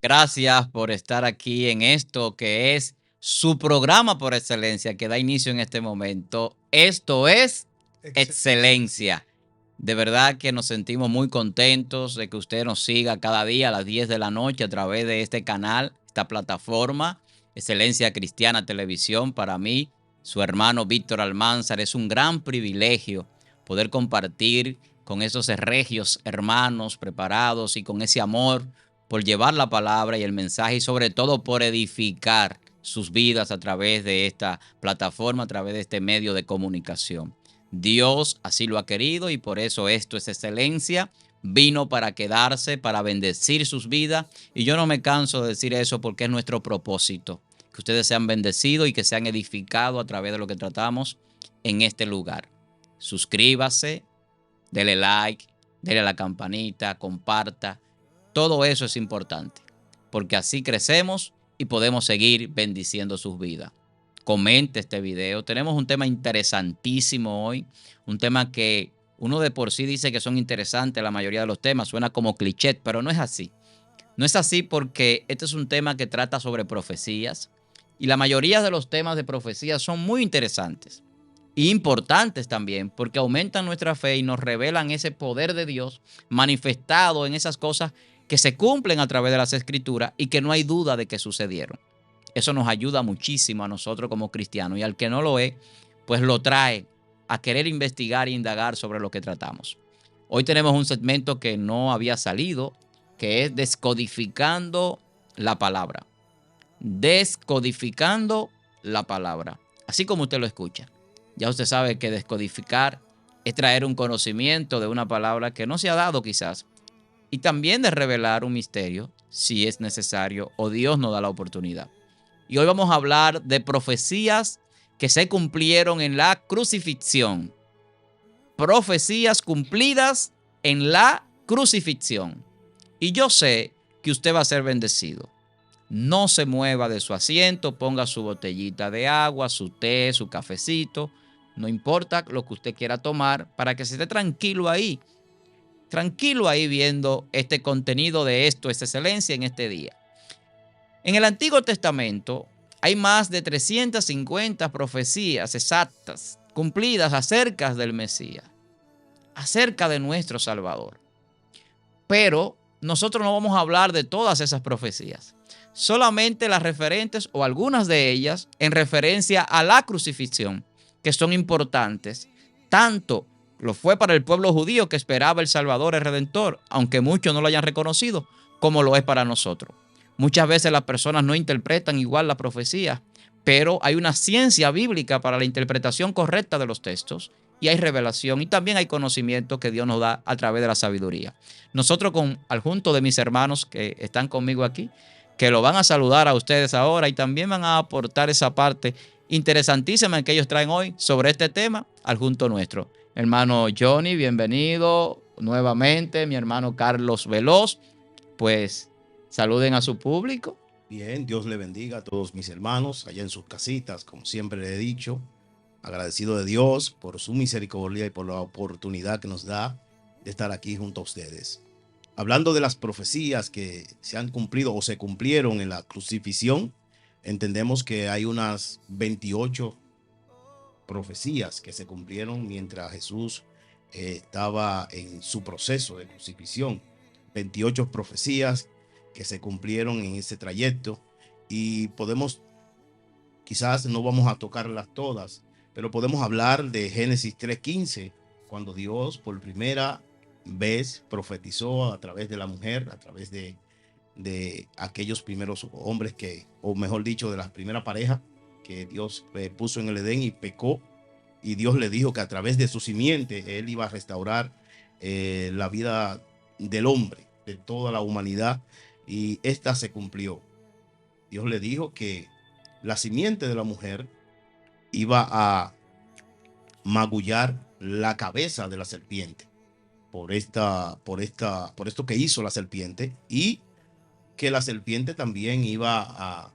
Gracias por estar aquí en esto que es su programa por excelencia que da inicio en este momento. Esto es Excelencia. De verdad que nos sentimos muy contentos de que usted nos siga cada día a las 10 de la noche a través de este canal, esta plataforma, Excelencia Cristiana Televisión. Para mí, su hermano Víctor Almanzar, es un gran privilegio poder compartir con esos regios hermanos preparados y con ese amor por llevar la palabra y el mensaje y sobre todo por edificar sus vidas a través de esta plataforma, a través de este medio de comunicación. Dios así lo ha querido y por eso esto es excelencia. Vino para quedarse, para bendecir sus vidas y yo no me canso de decir eso porque es nuestro propósito. Que ustedes sean bendecidos y que sean edificados a través de lo que tratamos en este lugar. Suscríbase, dele like, dele a la campanita, comparta. Todo eso es importante, porque así crecemos y podemos seguir bendiciendo sus vidas. Comente este video. Tenemos un tema interesantísimo hoy, un tema que uno de por sí dice que son interesantes, la mayoría de los temas, suena como cliché, pero no es así. No es así porque este es un tema que trata sobre profecías y la mayoría de los temas de profecías son muy interesantes y importantes también porque aumentan nuestra fe y nos revelan ese poder de Dios manifestado en esas cosas que se cumplen a través de las escrituras y que no hay duda de que sucedieron. Eso nos ayuda muchísimo a nosotros como cristianos y al que no lo es, pues lo trae a querer investigar e indagar sobre lo que tratamos. Hoy tenemos un segmento que no había salido, que es descodificando la palabra. Descodificando la palabra. Así como usted lo escucha. Ya usted sabe que descodificar es traer un conocimiento de una palabra que no se ha dado quizás y también de revelar un misterio si es necesario o Dios nos da la oportunidad. Y hoy vamos a hablar de profecías que se cumplieron en la crucifixión. Profecías cumplidas en la crucifixión. Y yo sé que usted va a ser bendecido. No se mueva de su asiento, ponga su botellita de agua, su té, su cafecito, no importa lo que usted quiera tomar, para que se esté tranquilo ahí viendo este contenido de Esto es Excelencia en este día. En el Antiguo Testamento hay más de 350 profecías exactas, cumplidas acerca del Mesías, acerca de nuestro Salvador. Pero nosotros no vamos a hablar de todas esas profecías, solamente las referentes o algunas de ellas en referencia a la crucifixión, que son importantes. Tanto lo fue para el pueblo judío que esperaba el Salvador, el Redentor, aunque muchos no lo hayan reconocido, como lo es para nosotros. Muchas veces las personas no interpretan igual la profecía, pero hay una ciencia bíblica para la interpretación correcta de los textos y hay revelación y también hay conocimiento que Dios nos da a través de la sabiduría. Nosotros al junto de mis hermanos que están conmigo aquí, que lo van a saludar a ustedes ahora y también van a aportar esa parte interesantísima que ellos traen hoy sobre este tema al junto nuestro. Hermano Johnny, bienvenido nuevamente. Mi hermano Carlos Veloz, pues saluden a su público. Bien, Dios le bendiga a todos mis hermanos allá en sus casitas, como siempre le he dicho, agradecido de Dios por su misericordia y por la oportunidad que nos da de estar aquí junto a ustedes. Hablando de las profecías que se han cumplido o se cumplieron en la crucifixión, entendemos que hay unas 28 profecías que se cumplieron mientras Jesús estaba en su proceso de crucifixión. 28 profecías que se cumplieron en ese trayecto y podemos, quizás no vamos a tocarlas todas, pero podemos hablar de Génesis 3:15, cuando Dios por primera vez profetizó a través de la mujer, a través de aquellos primeros hombres que, o mejor dicho, de la primera pareja que Dios puso en el Edén y pecó, y Dios le dijo que a través de su simiente Él iba a restaurar la vida del hombre, de toda la humanidad, y esta se cumplió. Dios le dijo que la simiente de la mujer iba a magullar la cabeza de la serpiente por esto que hizo la serpiente, y que la serpiente también iba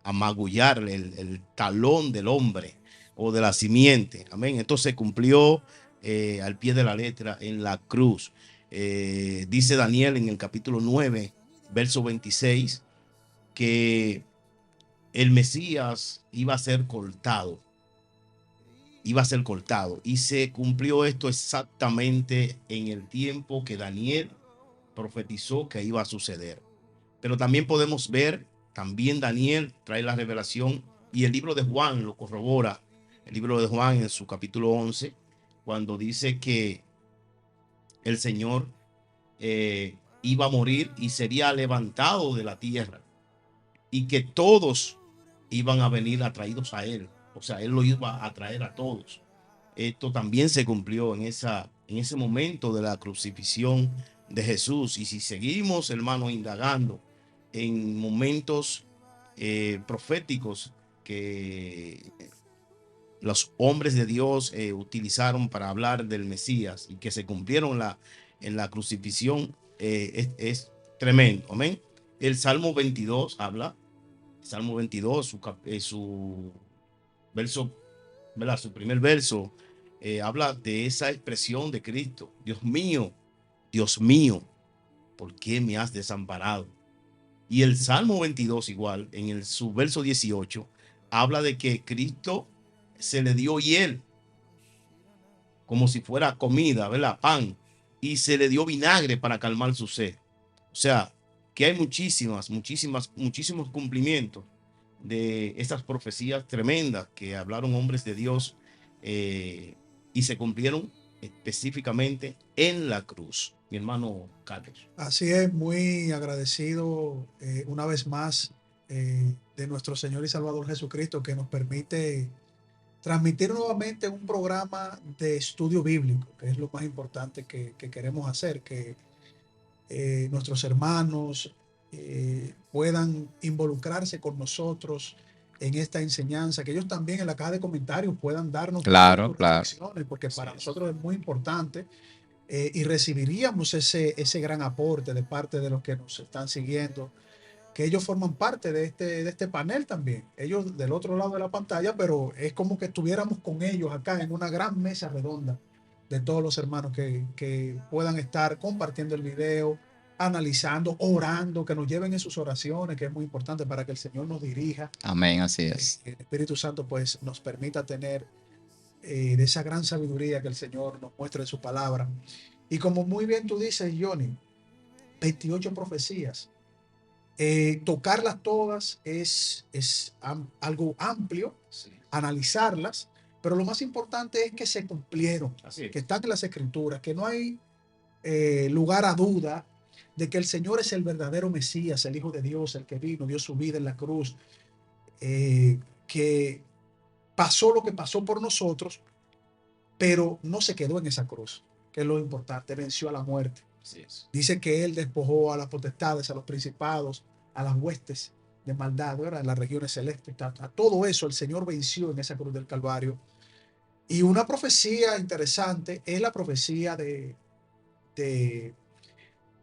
a magullar el talón del hombre o de la simiente. Amén. Esto se cumplió al pie de la letra en la cruz. Dice Daniel en el capítulo 9 verso 26, que el Mesías iba a ser cortado. Iba a ser cortado. Y se cumplió esto exactamente en el tiempo que Daniel profetizó que iba a suceder. Pero también podemos ver, también Daniel trae la revelación y el libro de Juan lo corrobora. El libro de Juan en su capítulo 11, cuando dice que el Señor iba a morir y sería levantado de la tierra y que todos iban a venir atraídos a él. O sea, él lo iba a traer a todos. Esto también se cumplió en ese momento de la crucifixión de Jesús. Y si seguimos, hermanos, indagando en momentos proféticos que los hombres de Dios utilizaron para hablar del Mesías y que se cumplieron en la crucifixión, es tremendo. Amén. El Salmo 22 habla, Salmo 22, su verso, ¿verdad? Su primer verso habla de esa expresión de Cristo. Dios mío, ¿por qué me has desamparado? Y el Salmo 22 igual, en su verso 18, habla de que Cristo se le dio hiel, como si fuera comida, ¿verdad? Pan, y se le dio vinagre para calmar su sed. O sea, que hay muchísimos cumplimientos de estas profecías tremendas que hablaron hombres de Dios y se cumplieron específicamente en la cruz. Mi hermano Carlos. Así es, muy agradecido una vez más de nuestro Señor y Salvador Jesucristo, que nos permite transmitir nuevamente un programa de estudio bíblico, que es lo más importante que queremos hacer, que nuestros hermanos puedan involucrarse con nosotros en esta enseñanza, que ellos también en la caja de comentarios puedan darnos Claro, sus reflexiones, porque para nosotros es muy importante y recibiríamos ese gran aporte de parte de los que nos están siguiendo, que ellos forman parte de este panel también, ellos del otro lado de la pantalla, pero es como que estuviéramos con ellos acá en una gran mesa redonda de todos los hermanos que puedan estar compartiendo el video, analizando, orando, que nos lleven en sus oraciones, que es muy importante para que el Señor nos dirija. Amén, así es. El Espíritu Santo pues nos permita tener de esa gran sabiduría que el Señor nos muestra en su palabra. Y como muy bien tú dices, Johnny, 28 profecías. Tocarlas todas es algo amplio, sí. Analizarlas, pero lo más importante es que se cumplieron, que están en las Escrituras, que no hay lugar a duda de que el Señor es el verdadero Mesías, el Hijo de Dios, el que vino, dio su vida en la cruz, que pasó lo que pasó por nosotros, pero no se quedó en esa cruz, que es lo importante, venció a la muerte. Dice que él despojó a las potestades, a los principados, a las huestes de maldad, ¿verdad? En las regiones celestes, a todo eso el Señor venció en esa cruz del Calvario. Y una profecía interesante es la profecía de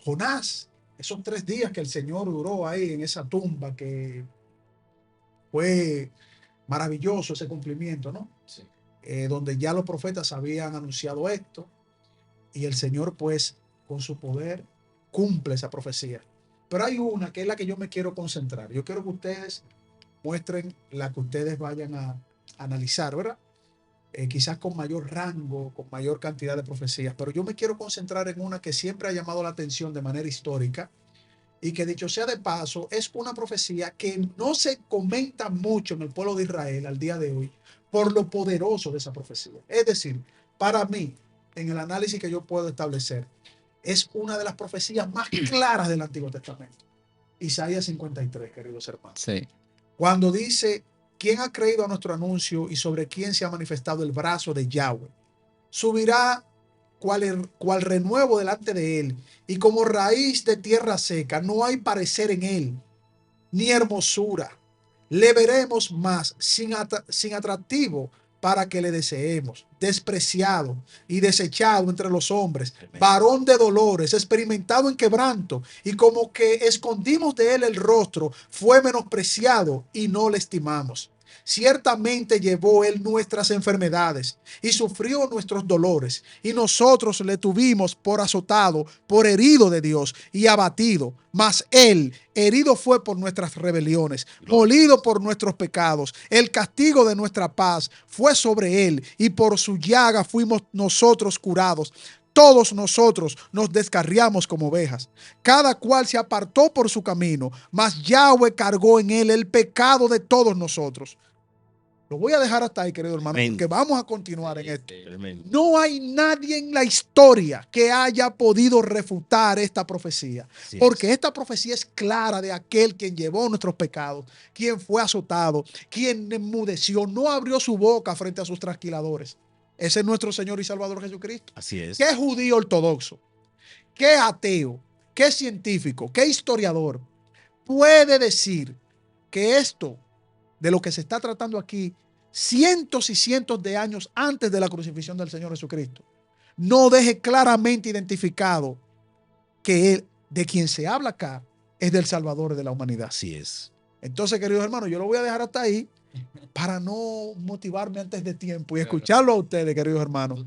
Jonás, esos 3 días que el Señor duró ahí en esa tumba, que fue maravilloso ese cumplimiento, ¿no? Sí. Donde ya los profetas habían anunciado esto y el Señor pues con su poder cumple esa profecía. Pero hay una que es la que yo me quiero concentrar. Yo quiero que ustedes muestren la que ustedes vayan a analizar, ¿verdad? Quizás con mayor rango, con mayor cantidad de profecías, pero yo me quiero concentrar en una que siempre ha llamado la atención de manera histórica y que, dicho sea de paso, es una profecía que no se comenta mucho en el pueblo de Israel al día de hoy por lo poderoso de esa profecía. Es decir, para mí, en el análisis que yo puedo establecer, es una de las profecías más claras del Antiguo Testamento. Isaías 53, queridos hermanos. Sí. Cuando dice: ¿quién ha creído a nuestro anuncio y sobre quién se ha manifestado el brazo de Yahweh? Subirá cual renuevo delante de él, y como raíz de tierra seca, no hay parecer en él, ni hermosura. Le veremos más sin atractivo para que le deseemos, despreciado y desechado entre los hombres, varón de dolores, experimentado en quebranto, y como que escondimos de él el rostro, fue menospreciado y no le estimamos. Ciertamente llevó él nuestras enfermedades y sufrió nuestros dolores, y nosotros le tuvimos por azotado, por herido de Dios y abatido. Mas él herido fue por nuestras rebeliones, molido por nuestros pecados. El castigo de nuestra paz fue sobre él, y por su llaga fuimos nosotros curados. Todos nosotros nos descarriamos como ovejas, cada cual se apartó por su camino, mas Yahweh cargó en él el pecado de todos nosotros. Lo voy a dejar hasta ahí, querido hermano, porque vamos a continuar en esto. No hay nadie en la historia que haya podido refutar esta profecía, porque esta profecía es clara de aquel quien llevó nuestros pecados, quien fue azotado, quien enmudeció, no abrió su boca frente a sus trasquiladores. Ese es nuestro Señor y Salvador Jesucristo. Así es. ¿Qué judío ortodoxo, qué ateo, qué científico, qué historiador puede decir que esto de lo que se está tratando aquí, cientos y cientos de años antes de la crucifixión del Señor Jesucristo, no deje claramente identificado que él, de quien se habla acá, es del Salvador de la humanidad? Así es. Entonces, queridos hermanos, yo lo voy a dejar hasta ahí para no motivarme antes de tiempo y escucharlo a ustedes, queridos hermanos,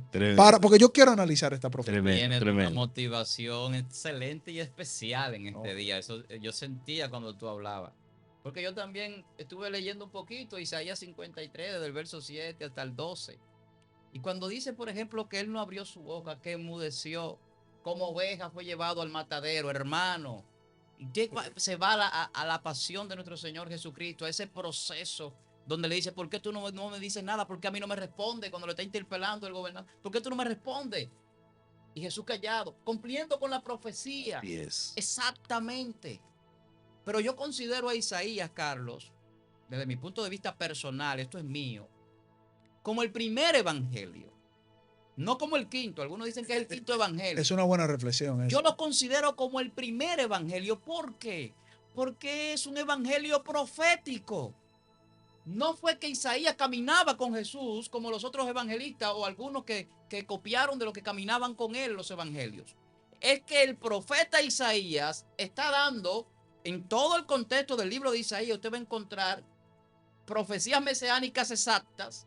porque yo quiero analizar esta profecía. Tiene una motivación excelente y especial en este día. Eso yo sentía cuando tú hablabas. Porque yo también estuve leyendo un poquito Isaías 53, desde el verso 7 hasta el 12. Y cuando dice, por ejemplo, que él no abrió su boca, que enmudeció, como oveja fue llevado al matadero, hermano. Y se va a la pasión de nuestro Señor Jesucristo, a ese proceso donde le dice, ¿por qué tú no me dices nada? ¿Por qué a mí no me responde cuando le está interpelando el gobernador? ¿Por qué tú no me respondes? Y Jesús callado, cumpliendo con la profecía. Yes. Exactamente. Pero yo considero a Isaías, Carlos, desde mi punto de vista personal, esto es mío, como el primer evangelio, no como el quinto. Algunos dicen que es el quinto evangelio. Es una buena reflexión. Eso. Yo lo considero como el primer evangelio. ¿Por qué? Porque es un evangelio profético. No fue que Isaías caminaba con Jesús como los otros evangelistas o algunos que copiaron de lo que caminaban con él los evangelios. Es que el profeta Isaías está dando, en todo el contexto del libro de Isaías, usted va a encontrar profecías mesiánicas exactas,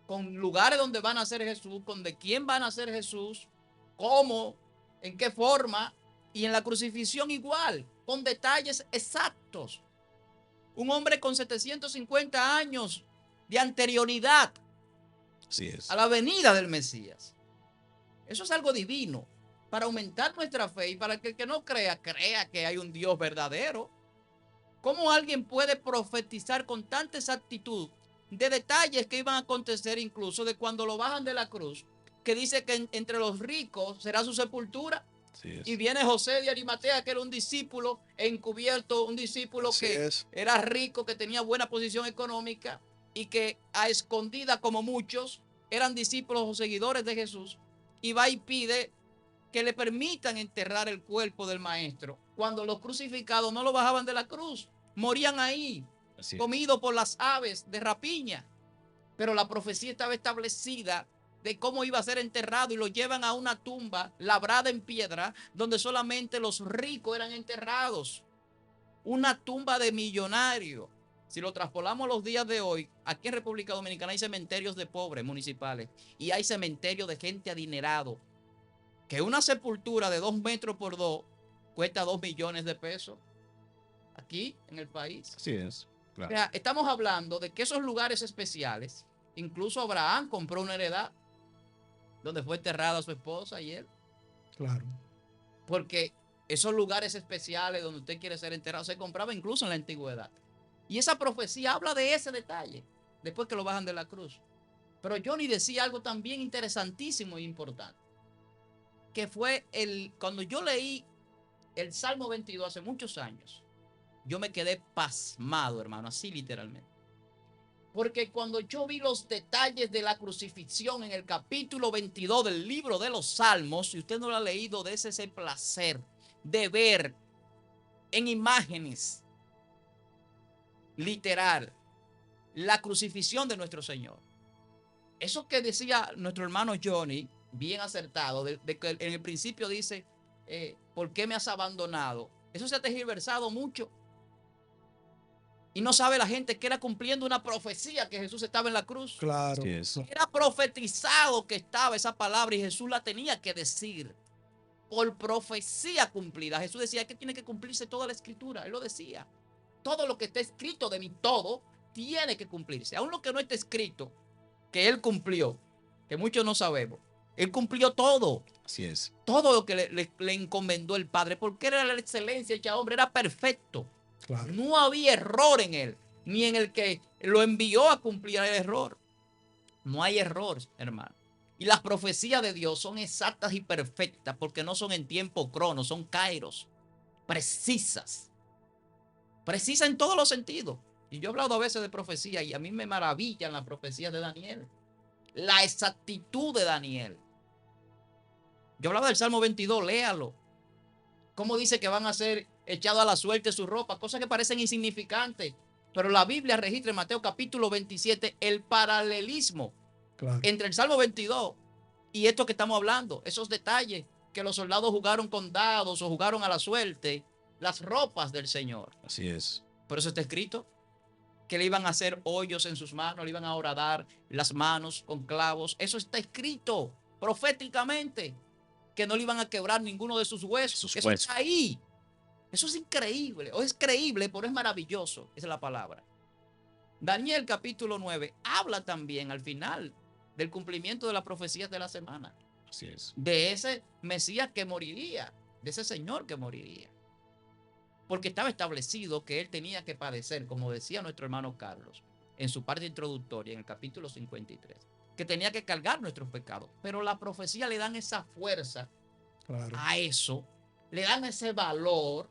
con lugares donde van a ser Jesús, con de quién van a ser Jesús, cómo, en qué forma, y en la crucifixión igual, con detalles exactos. Un hombre con 750 años de anterioridad a la venida del Mesías. Eso es algo divino para aumentar nuestra fe y para que el que no crea, crea que hay un Dios verdadero. ¿Cómo alguien puede profetizar con tanta exactitud de detalles que iban a acontecer incluso de cuando lo bajan de la cruz, que dice que entre los ricos será su sepultura? Y viene José de Arimatea, que era un discípulo encubierto, un discípulo que era rico, que tenía buena posición económica y que a escondida, como muchos, eran discípulos o seguidores de Jesús, y va y pide que le permitan enterrar el cuerpo del maestro. Cuando los crucificados no lo bajaban de la cruz, morían ahí, comidos por las aves de rapiña. Pero la profecía estaba establecida de cómo iba a ser enterrado, y lo llevan a una tumba labrada en piedra donde solamente los ricos eran enterrados. Una tumba de millonario. Si lo traspolamos los días de hoy, aquí en República Dominicana hay cementerios de pobres municipales y hay cementerios de gente adinerado. Que una sepultura de 2 metros por 2 cuesta 2 millones de pesos aquí en el país. Así es. Claro. O sea, estamos hablando de que esos lugares especiales, incluso Abraham compró una heredad donde fue enterrada su esposa y él. Claro. Porque esos lugares especiales donde usted quiere ser enterrado se compraba incluso en la antigüedad. Y esa profecía habla de ese detalle después que lo bajan de la cruz. Pero Johnny decía algo también interesantísimo e importante, que fue cuando yo leí el Salmo 22 hace muchos años, yo me quedé pasmado, hermano, así literalmente. Porque cuando yo vi los detalles de la crucifixión en el capítulo 22 del libro de los Salmos, si usted no lo ha leído, dése ese placer de ver en imágenes literal la crucifixión de nuestro Señor. Eso que decía nuestro hermano Johnny, bien acertado, de que en el principio dice, ¿por qué me has abandonado? Eso se ha tergiversado mucho. Y no sabe la gente que era cumpliendo una profecía que Jesús estaba en la cruz. Claro. Así es. Era profetizado que estaba esa palabra y Jesús la tenía que decir por profecía cumplida. Jesús decía que tiene que cumplirse toda la escritura. Él lo decía. Todo lo que está escrito de mí, todo tiene que cumplirse. Aún lo que no está escrito, que él cumplió, que muchos no sabemos. Él cumplió todo. Así es. Todo lo que le encomendó el Padre. Porque era la excelencia hecha hombre. Era perfecto. Claro. No había error en él. Ni en el que lo envió a cumplir el error. No hay error, hermano. Y las profecías de Dios son exactas y perfectas porque no son en tiempo crono, son kairos. Precisas. Precisas en todos los sentidos. Y yo he hablado a veces de profecía y a mí me maravillan las profecías de Daniel. La exactitud de Daniel. Yo hablaba del Salmo 22, léalo. Cómo dice que van a ser echados a la suerte sus ropas, cosas que parecen insignificantes. Pero la Biblia registra en Mateo capítulo 27 el paralelismo entre el Salmo 22 y esto que estamos hablando. Esos detalles que los soldados jugaron con dados o jugaron a la suerte. Las ropas del Señor. Así es. Por eso está escrito que le iban a hacer hoyos en sus manos, le iban a horadar las manos con clavos. Eso está escrito proféticamente, que no le iban a quebrar ninguno de sus huesos. Eso está ahí. Eso es increíble, o es creíble, pero es maravilloso. Esa es la palabra. Daniel capítulo 9 habla también al final del cumplimiento de las profecías de la semana. Así es. De ese Mesías que moriría, de ese Señor que moriría. Porque estaba establecido que él tenía que padecer, como decía nuestro hermano Carlos, en su parte introductoria, en el capítulo 53, que tenía que cargar nuestros pecados. Pero la profecía le dan esa fuerza a eso, le dan ese valor,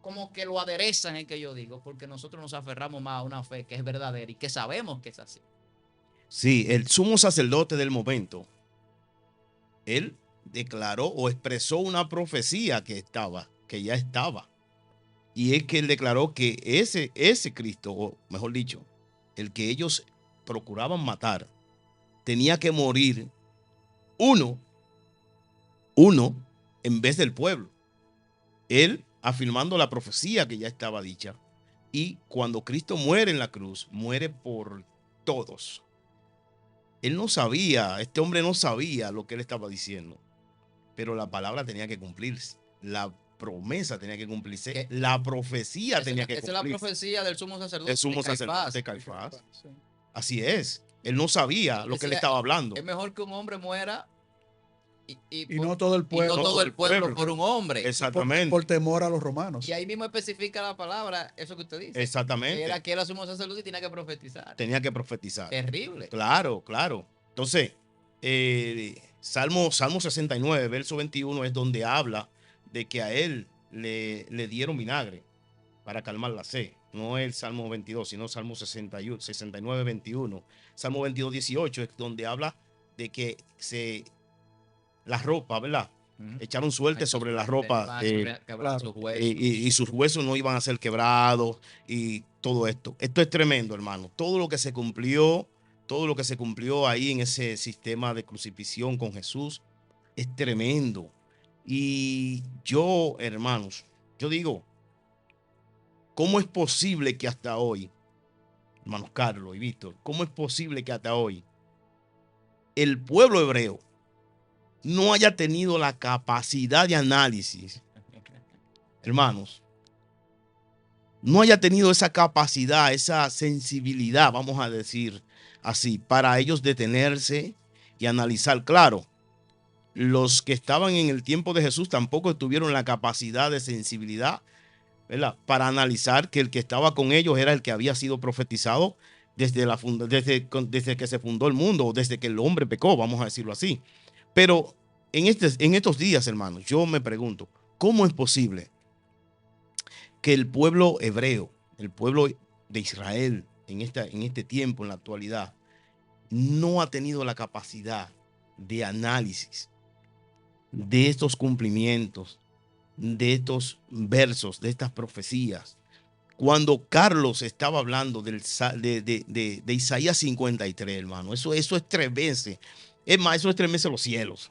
como que lo aderezan, es que yo digo, porque nosotros nos aferramos más a una fe que es verdadera y que sabemos que es así. Sí, el sumo sacerdote del momento, él declaró o expresó una profecía que ya estaba. Y es que él declaró que ese Cristo, o mejor dicho, el que ellos procuraban matar, tenía que morir uno en vez del pueblo. Él afirmando la profecía que ya estaba dicha. Y cuando Cristo muere en la cruz, muere por todos. Él no sabía, este hombre no sabía lo que él estaba diciendo, pero la palabra tenía que cumplirse. La promesa tenía que cumplirse. ¿Qué? La profecía tenía que cumplirse. Esa es la profecía del sumo sacerdote. El sumo sacerdote Caifás. Sí. Así es. Él no sabía lo que él estaba hablando. Es mejor que un hombre muera y no todo el pueblo. Y no todo el pueblo por un hombre. Exactamente. Por temor a los romanos. Y ahí mismo especifica la palabra, eso que usted dice. Exactamente. Era que era sumo sacerdote y tenía que profetizar. Tenía que profetizar. Terrible. Claro, claro. Entonces, Salmo 69, verso 21, es donde habla de que a él le dieron vinagre para calmar la sed. No es el Salmo 22, sino Salmo 69, 21. Salmo 22, 18 es donde habla de que la ropa, ¿verdad? Echaron suerte sobre la ropa y sus huesos no iban a ser quebrados y todo esto. Esto es tremendo, hermano. Todo lo que se cumplió ahí en ese sistema de crucifixión con Jesús es tremendo. Y yo, hermanos, yo digo, ¿cómo es posible que hasta hoy, hermanos Carlos y Víctor, cómo es posible que hasta hoy el pueblo hebreo no haya tenido la capacidad de análisis, hermanos, no haya tenido esa capacidad, esa sensibilidad, vamos a decir así, para ellos detenerse y analizar? Claro, los que estaban en el tiempo de Jesús tampoco tuvieron la capacidad de sensibilidad, ¿verdad?, para analizar que el que estaba con ellos era el que había sido profetizado desde que se fundó el mundo, desde que el hombre pecó, vamos a decirlo así. Pero en estos días, hermanos, yo me pregunto, ¿cómo es posible que el pueblo hebreo, el pueblo de Israel, en este tiempo, en la actualidad, no ha tenido la capacidad de análisis de estos cumplimientos, de estos versos, de estas profecías? Cuando Carlos estaba hablando de Isaías 53, hermano, eso estremece. Es más, eso estremece los cielos.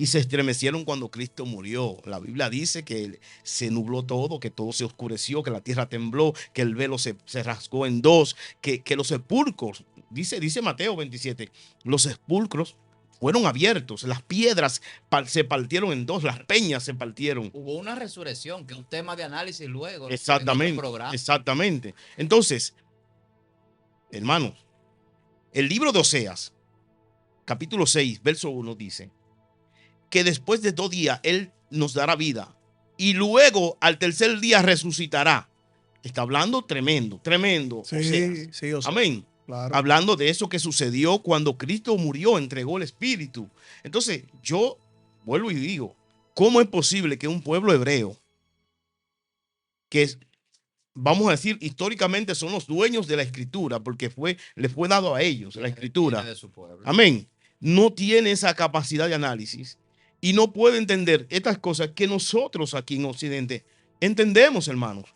y se estremecieron cuando Cristo murió. La Biblia dice que se nubló todo, que todo se oscureció, que la tierra tembló, que el velo se rasgó en dos, que los sepulcros, dice Mateo 27, los sepulcros fueron abiertos, las piedras se partieron en dos, las peñas se partieron. Hubo una resurrección, que es un tema de análisis luego. Exactamente, exactamente. Entonces, hermanos, el libro de Oseas, capítulo 6, verso 1 dice que después de 2 días Él nos dará vida y luego al tercer día resucitará. Está hablando tremendo, tremendo. Sí, Oseas. sí, o sea, amén. claro. Hablando de eso que sucedió cuando Cristo murió, entregó el Espíritu. Entonces, yo vuelvo y digo, ¿cómo es posible que un pueblo hebreo, que vamos a decir históricamente son los dueños de la Escritura, porque le fue dado a ellos la Escritura, amén, no tiene esa capacidad de análisis y no puede entender estas cosas que nosotros aquí en Occidente entendemos, hermanos?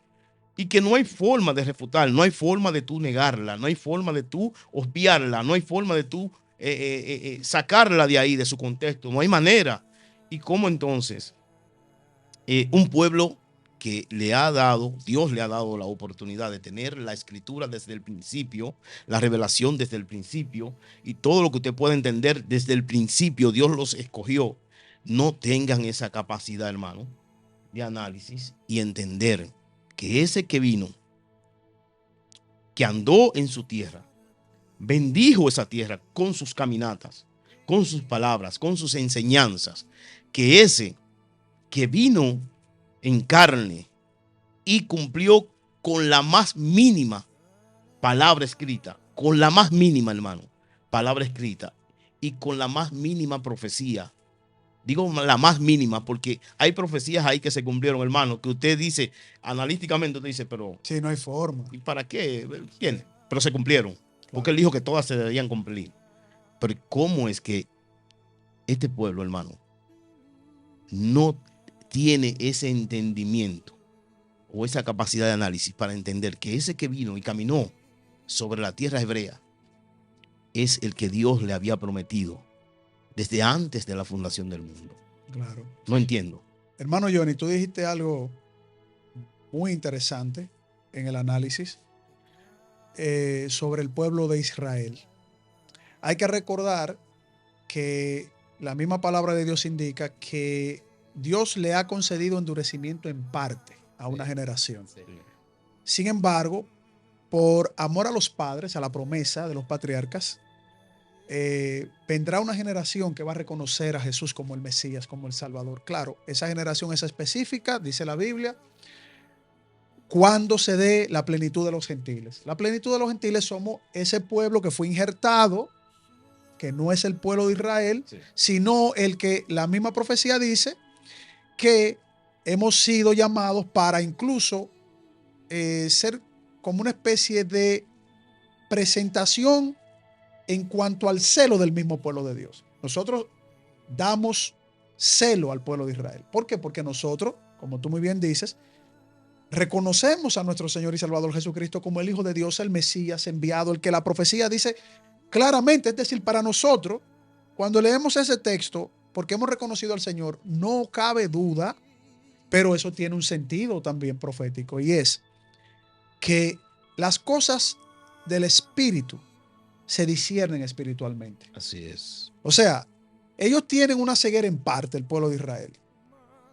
Y que no hay forma de refutar, no hay forma de tú negarla, no hay forma de tú obviarla, no hay forma de tú sacarla de ahí, de su contexto, no hay manera. ¿Y cómo entonces un pueblo que Dios le ha dado la oportunidad de tener la Escritura desde el principio, la revelación desde el principio y todo lo que usted pueda entender desde el principio, Dios los escogió, no tengan esa capacidad, hermano, de análisis y entender que ese que vino, que andó en su tierra, bendijo esa tierra con sus caminatas, con sus palabras, con sus enseñanzas, que ese que vino en carne y cumplió con la más mínima palabra escrita, con la más mínima, hermano, palabra escrita y con la más mínima profecía. Digo la más mínima porque hay profecías ahí que se cumplieron, hermano, que usted dice, analíticamente usted dice, pero... Sí, no hay forma. ¿Y para qué? ¿Quién? Pero se cumplieron, porque él dijo que todas se deberían cumplir. Pero ¿cómo es que este pueblo, hermano, no tiene ese entendimiento o esa capacidad de análisis para entender que ese que vino y caminó sobre la tierra hebrea es el que Dios le había prometido desde antes de la fundación del mundo? Claro. No entiendo. Hermano Johnny, tú dijiste algo muy interesante en el análisis sobre el pueblo de Israel. Hay que recordar que la misma palabra de Dios indica que Dios le ha concedido endurecimiento en parte a una generación. Sí. Sin embargo, por amor a los padres, a la promesa de los patriarcas, vendrá una generación que va a reconocer a Jesús como el Mesías, como el Salvador. Claro, esa generación es específica, dice la Biblia, cuando se dé la plenitud de los gentiles. La plenitud de los gentiles somos ese pueblo que fue injertado, que no es el pueblo de Israel, sí, sino el que la misma profecía dice que hemos sido llamados para incluso ser como una especie de presentación en cuanto al celo del mismo pueblo de Dios. Nosotros damos celo al pueblo de Israel. ¿Por qué? Porque nosotros, como tú muy bien dices, reconocemos a nuestro Señor y Salvador Jesucristo como el Hijo de Dios, el Mesías enviado, el que la profecía dice claramente, es decir, para nosotros, cuando leemos ese texto, porque hemos reconocido al Señor, no cabe duda, pero eso tiene un sentido también profético, y es que las cosas del Espíritu se disciernen espiritualmente. Así es. O sea, ellos tienen una ceguera en parte, el pueblo de Israel,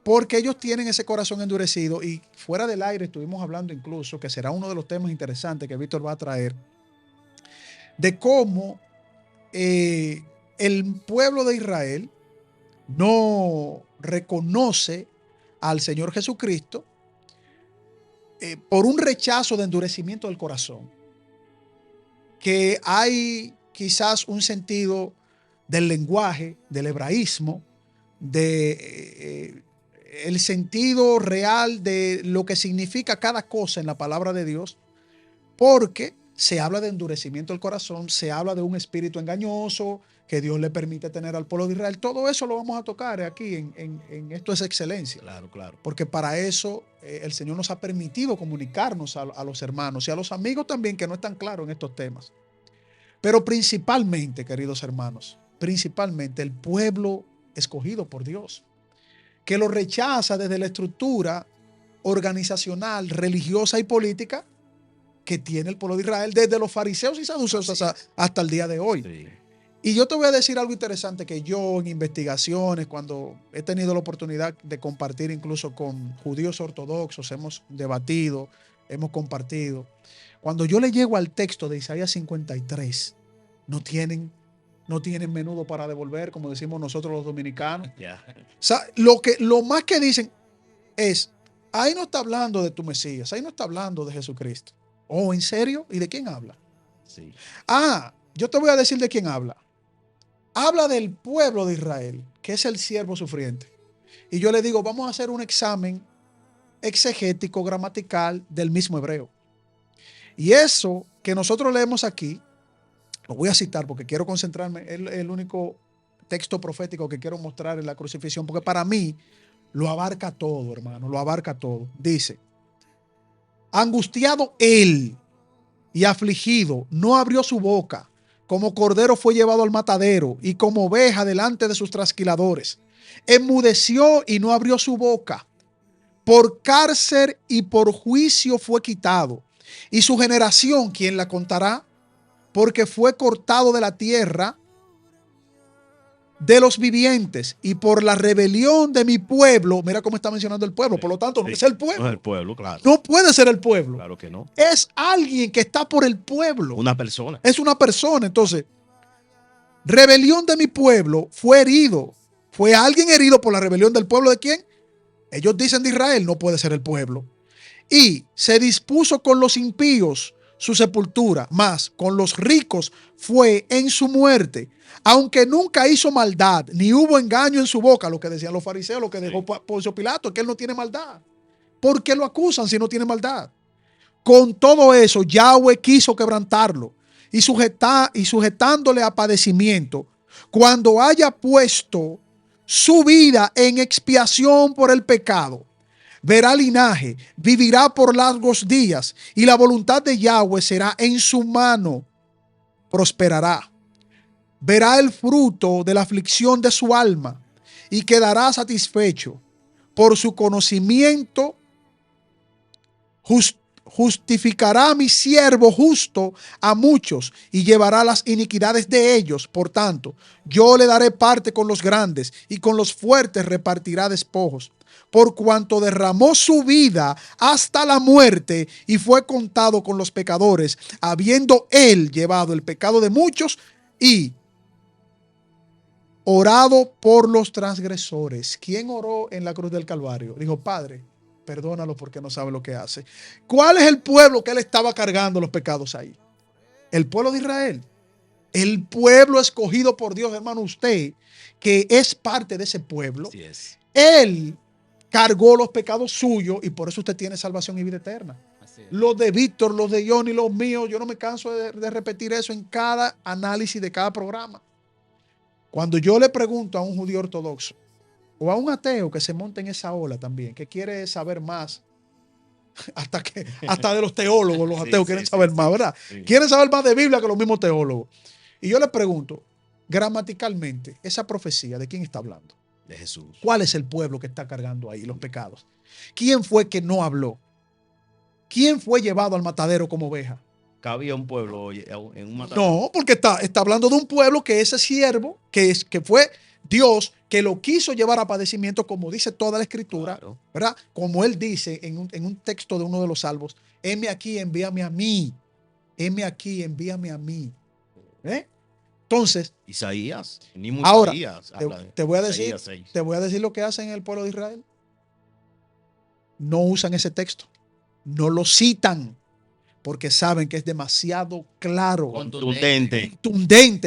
porque ellos tienen ese corazón endurecido, y fuera del aire estuvimos hablando incluso, que será uno de los temas interesantes que Víctor va a traer, de cómo el pueblo de Israel no reconoce al Señor Jesucristo por un rechazo de endurecimiento del corazón, que hay quizás un sentido del lenguaje, del hebraísmo, de el sentido real de lo que significa cada cosa en la palabra de Dios, porque se habla de endurecimiento del corazón, se habla de un espíritu engañoso que Dios le permite tener al pueblo de Israel. Todo eso lo vamos a tocar aquí en Esto es Excelencia. Claro, claro. Porque para eso el Señor nos ha permitido comunicarnos a los hermanos y a los amigos también que no están claros en estos temas. Pero principalmente, queridos hermanos, principalmente el pueblo escogido por Dios, que lo rechaza desde la estructura organizacional, religiosa y política que tiene el pueblo de Israel, desde los fariseos y saduceos hasta el día de hoy. Sí. Y yo te voy a decir algo interesante que yo en investigaciones, cuando he tenido la oportunidad de compartir incluso con judíos ortodoxos, hemos debatido, hemos compartido. Cuando yo le llego al texto de Isaías 53, no tienen menudo para devolver, como decimos nosotros los dominicanos. Yeah. O sea, lo más que dicen es, ahí no está hablando de tu Mesías, ahí no está hablando de Jesucristo. Oh, ¿en serio? ¿Y de quién habla? Sí. Yo te voy a decir de quién habla. Habla del pueblo de Israel, que es el siervo sufriente. Y yo le digo, vamos a hacer un examen exegético, gramatical del mismo hebreo. Y eso que nosotros leemos aquí, lo voy a citar porque quiero concentrarme, es el único texto profético que quiero mostrar en la crucifixión, porque para mí lo abarca todo, hermano, lo abarca todo. Dice, angustiado él y afligido, no abrió su boca, como cordero fue llevado al matadero y como oveja delante de sus trasquiladores. Enmudeció y no abrió su boca. Por cárcel y por juicio fue quitado. Y su generación, ¿quién la contará? Porque fue cortado de la tierra de los vivientes y por la rebelión de mi pueblo. Mira cómo está mencionando el pueblo. Por lo tanto, no es el pueblo. No es el pueblo, claro. No puede ser el pueblo. Claro que no. Es alguien que está por el pueblo. Una persona. Es una persona. Entonces, rebelión de mi pueblo, fue herido. Fue alguien herido por la rebelión del pueblo. ¿De quién? Ellos dicen de Israel, no puede ser el pueblo. Y se dispuso con los impíos su sepultura, mas con los ricos fue en su muerte. Aunque nunca hizo maldad, ni hubo engaño en su boca, lo que decían los fariseos, lo que dejó Poncio Pilato, que él no tiene maldad. ¿Por qué lo acusan si no tiene maldad? Con todo eso, Yahweh quiso quebrantarlo y sujetándole a padecimiento, cuando haya puesto su vida en expiación por el pecado, verá linaje, vivirá por largos días y la voluntad de Yahweh será en su mano, prosperará. Verá el fruto de la aflicción de su alma y quedará satisfecho. Por su conocimiento justificará a mi siervo justo a muchos y llevará las iniquidades de ellos. Por tanto, yo le daré parte con los grandes y con los fuertes repartirá despojos. Por cuanto derramó su vida hasta la muerte y fue contado con los pecadores, habiendo él llevado el pecado de muchos y orado por los transgresores. ¿Quién oró en la cruz del Calvario? Dijo, Padre, perdónalo porque no sabe lo que hace. ¿Cuál es el pueblo que él estaba cargando los pecados ahí? El pueblo de Israel. El pueblo escogido por Dios, hermano, usted, que es parte de ese pueblo. Así es. Él cargó los pecados suyos y por eso usted tiene salvación y vida eterna. Los de Víctor, los de Johnny, los míos, yo no me canso de repetir eso en cada análisis de cada programa. Cuando yo le pregunto a un judío ortodoxo o a un ateo que se monta en esa ola también, que quiere saber más, hasta de los teólogos, los ateos quieren saber más, ¿verdad? Sí. Quieren saber más de Biblia que los mismos teólogos. Y yo le pregunto, gramaticalmente, esa profecía, ¿de quién está hablando? De Jesús. ¿Cuál es el pueblo que está cargando ahí los pecados? ¿Quién fue que no habló? ¿Quién fue llevado al matadero como oveja? Cabía un pueblo en un matadero. No, porque está hablando de un pueblo que ese siervo, que fue Dios, que lo quiso llevar a padecimiento, como dice toda la escritura, claro, ¿verdad? Como él dice en un texto de uno de los salmos, heme aquí, envíame a mí. Heme aquí, envíame a mí. Entonces, Isaías, ahora, te voy a decir lo que hacen el pueblo de Israel. No usan ese texto. No lo citan. Porque saben que es demasiado claro. Contundente.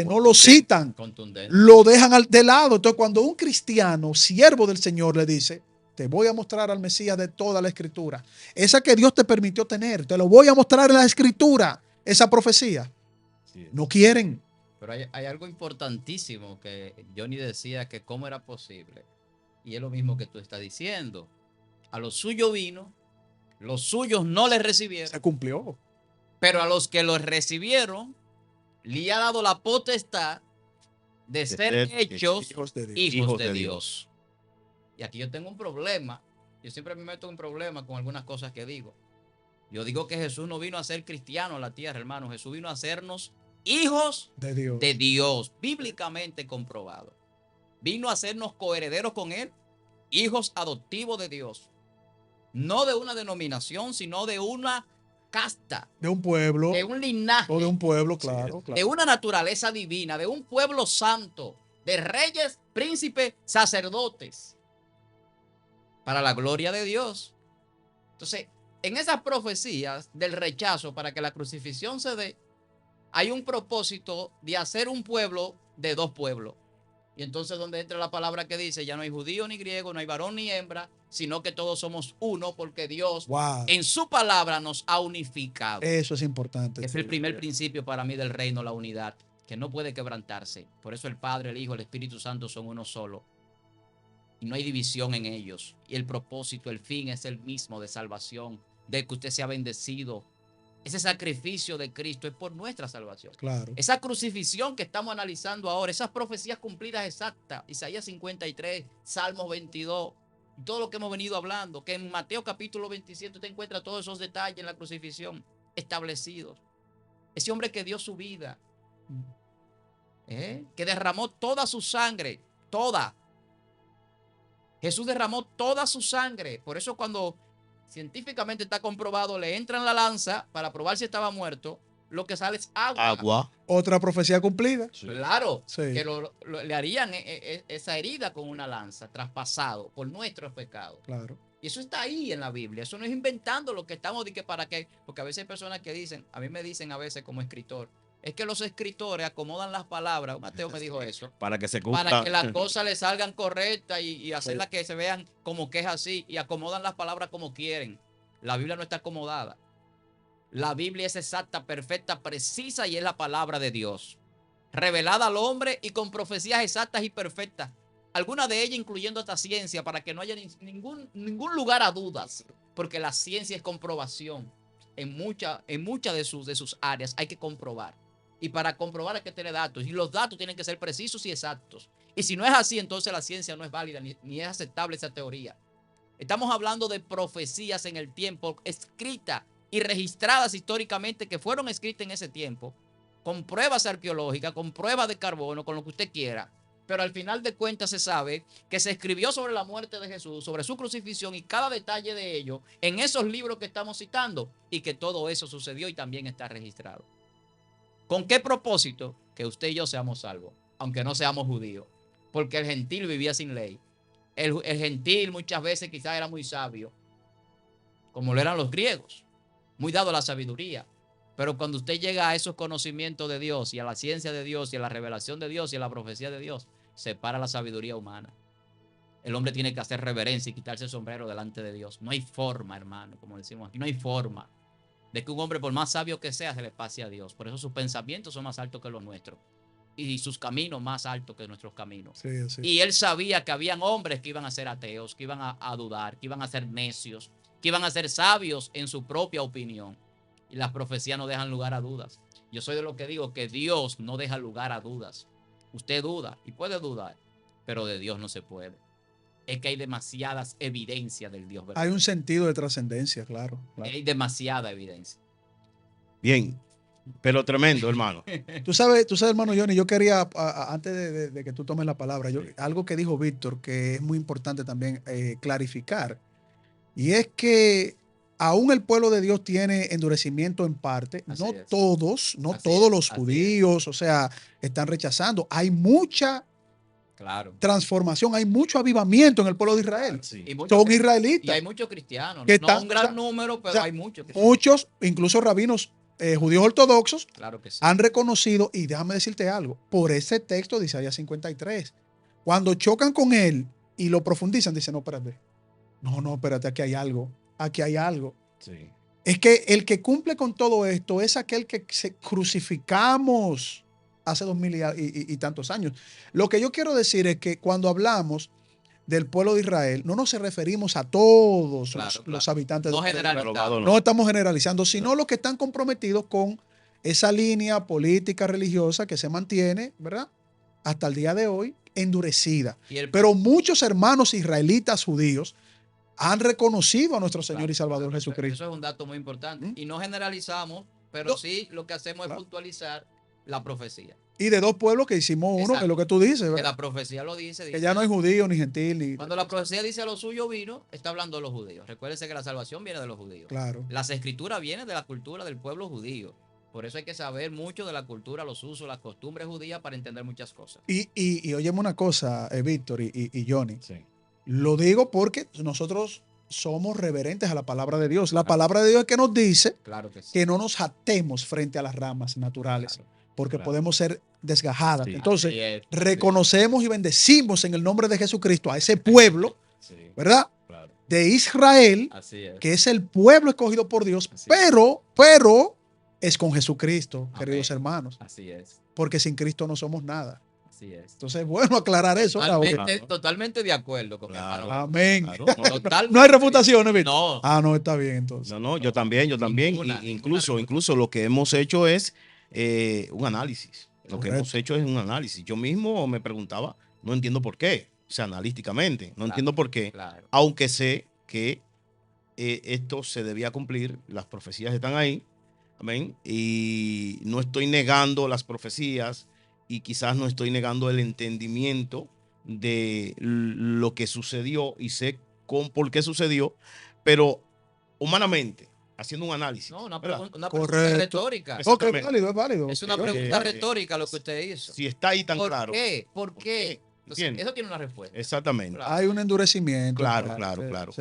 No lo citan. Lo dejan de lado. Entonces, cuando un cristiano, siervo del Señor, le dice, te voy a mostrar al Mesías de toda la escritura, esa que Dios te permitió tener, te lo voy a mostrar en la escritura, esa profecía. Sí. No quieren. Pero hay algo importantísimo que Johnny decía, que cómo era posible. Y es lo mismo que tú estás diciendo. A lo suyo vino, los suyos no les recibieron. Se cumplió. Pero a los que los recibieron, le ha dado la potestad de ser hechos hijos de Dios. Y aquí yo tengo un problema. Yo siempre me meto en un problema con algunas cosas que digo. Yo digo que Jesús no vino a ser cristiano en la tierra, hermano. Jesús vino a hacernos hijos de Dios, bíblicamente comprobado. Vino a hacernos coherederos con Él, hijos adoptivos de Dios. No de una denominación, sino de una casta. De un pueblo. De un linaje. O de un pueblo, claro. De una naturaleza divina, de un pueblo santo, de reyes, príncipes, sacerdotes. Para la gloria de Dios. Entonces, en esas profecías del rechazo para que la crucifixión se dé, hay un propósito de hacer un pueblo de dos pueblos. Y entonces donde entra la palabra que dice, ya no hay judío ni griego, no hay varón ni hembra, sino que todos somos uno porque Dios en su palabra nos ha unificado. Eso es importante. Es el primer principio para mí del reino, la unidad, que no puede quebrantarse. Por eso el Padre, el Hijo, el Espíritu Santo son uno solo. Y no hay división en ellos. Y el propósito, el fin es el mismo de salvación, de que usted sea bendecido. Ese sacrificio de Cristo es por nuestra salvación. Claro. Esa crucifixión que estamos analizando ahora, esas profecías cumplidas exactas, Isaías 53, Salmos 22, todo lo que hemos venido hablando, que en Mateo capítulo 27 usted encuentra todos esos detalles en la crucifixión establecidos. Ese hombre que dio su vida, que derramó toda su sangre, toda. Jesús derramó toda su sangre. Por eso cuando científicamente está comprobado, le entran la lanza para probar si estaba muerto, lo que sale es agua. Otra profecía cumplida. Claro, sí. Que le harían esa herida con una lanza, traspasado por nuestros pecados. Claro. Y eso está ahí en la Biblia. Eso no es inventando lo que estamos, para qué. Porque a veces hay personas que dicen, a mí me dicen a veces como escritor, es que los escritores acomodan las palabras. Mateo me dijo eso. Para que se cumpla. Para que las cosas le salgan correctas y hacerlas que se vean como que es así. Y acomodan las palabras como quieren. La Biblia no está acomodada. La Biblia es exacta, perfecta, precisa y es la palabra de Dios. Revelada al hombre y con profecías exactas y perfectas. Algunas de ellas incluyendo esta ciencia para que no haya ningún lugar a dudas. Porque la ciencia es comprobación. En muchas de sus áreas hay que comprobar. Y para comprobar hay que tener datos. Y los datos tienen que ser precisos y exactos. Y si no es así, entonces la ciencia no es válida ni es aceptable esa teoría. Estamos hablando de profecías en el tiempo, escritas y registradas históricamente, que fueron escritas en ese tiempo, con pruebas arqueológicas, con pruebas de carbono, con lo que usted quiera. Pero al final de cuentas se sabe que se escribió sobre la muerte de Jesús, sobre su crucifixión y cada detalle de ello en esos libros que estamos citando, y que todo eso sucedió y también está registrado. ¿Con qué propósito? Que usted y yo seamos salvos, aunque no seamos judíos, porque el gentil vivía sin ley. El gentil muchas veces quizás era muy sabio, como lo eran los griegos, muy dado a la sabiduría. Pero cuando usted llega a esos conocimientos de Dios y a la ciencia de Dios y a la revelación de Dios y a la profecía de Dios, separa la sabiduría humana. El hombre tiene que hacer reverencia y quitarse el sombrero delante de Dios. No hay forma, hermano, como decimos aquí, no hay forma de que un hombre, por más sabio que sea, se le pase a Dios. Por eso sus pensamientos son más altos que los nuestros y sus caminos más altos que nuestros caminos. Sí, sí. Y él sabía que habían hombres que iban a ser ateos, que iban a dudar, que iban a ser necios, que iban a ser sabios en su propia opinión. Y las profecías no dejan lugar a dudas. Yo soy de lo que digo que Dios no deja lugar a dudas. Usted duda y puede dudar, pero de Dios no se puede. Es que hay demasiadas evidencias del Dios verdadero. Hay un sentido de trascendencia, claro. Hay demasiada evidencia. Bien, pero tremendo, hermano. Tú sabes, hermano Johnny, yo quería, antes de que tú tomes la palabra, algo que dijo Víctor, que es muy importante también clarificar, y es que aún el pueblo de Dios tiene endurecimiento en parte. No todos los judíos, o sea, están rechazando. Hay mucha transformación, hay mucho avivamiento en el pueblo de Israel. Sí. Son israelitas. Y hay muchos cristianos. Que no un gran número, pero hay muchos. Muchos, incluso rabinos judíos ortodoxos, claro que sí, han reconocido, y déjame decirte algo, por ese texto de Isaías 53, cuando chocan con él y lo profundizan, dicen, no, espérate. No, espérate, aquí hay algo. Aquí hay algo. Sí. Es que el que cumple con todo esto es aquel que crucificamos hace 2000 y tantos años. Lo que yo quiero decir es que cuando hablamos del pueblo de Israel, no nos referimos a todos los habitantes no de Israel. No estamos generalizando, sino los que están comprometidos con esa línea política religiosa que se mantiene, ¿verdad? hasta el día de hoy endurecida. Y Pero muchos hermanos israelitas judíos han reconocido a nuestro Señor y Salvador Jesucristo. Eso es un dato muy importante. Y no generalizamos, pero No. sí lo que hacemos es puntualizar la profecía. Y de dos pueblos que hicimos uno, Exacto. que es lo que tú dices, Que ¿verdad? la profecía lo dice. Que ya no hay judío ni gentil. Ni... Cuando la profecía dice a lo suyo vino, está hablando de los judíos. Recuérdese que la salvación viene de los judíos. Claro. Las escrituras vienen de la cultura del pueblo judío. Por eso hay que saber mucho de la cultura, los usos, las costumbres judías para entender muchas cosas. Y óyeme una cosa, Víctor y Johnny. Sí. Lo digo porque nosotros somos reverentes a la palabra de Dios. La palabra de Dios es que nos dice Claro que sí. que no nos atemos frente a las ramas naturales, Claro, porque claro. podemos ser desgajadas. Sí. Entonces, Así es, reconocemos y bendecimos en el nombre de Jesucristo a ese pueblo, sí, ¿verdad? Claro. De Israel, así es. que es el pueblo escogido por Dios, Así pero es con Jesucristo, Amén. queridos hermanos, Así es. porque sin Cristo no somos nada. Así es. Entonces es bueno aclarar eso. Totalmente de acuerdo con Claro. mi hermano. Amén. Claro. No hay refutaciones, Víctor. No. Ah, no, está bien entonces. No, yo también. Ninguna Incluso lo que hemos hecho es un análisis. Lo que Correcto. hemos hecho es un análisis. Yo mismo me preguntaba, no entiendo por qué. O sea, analíticamente, no entiendo por qué. Claro. Aunque sé que esto se debía cumplir, las profecías están ahí. Amén. Y no estoy negando las profecías y quizás no estoy negando el entendimiento de lo que sucedió y sé por qué sucedió, pero humanamente, haciendo un análisis. No, una ¿verdad? pregunta Correcto. retórica. Ok, Exactamente. es válido. Es una Ok. pregunta retórica lo que usted hizo. Si está ahí tan ¿Por claro. qué? ¿Por qué? Entonces, ¿Entiendes? eso tiene una respuesta. Exactamente. Claro. Hay un endurecimiento. Claro.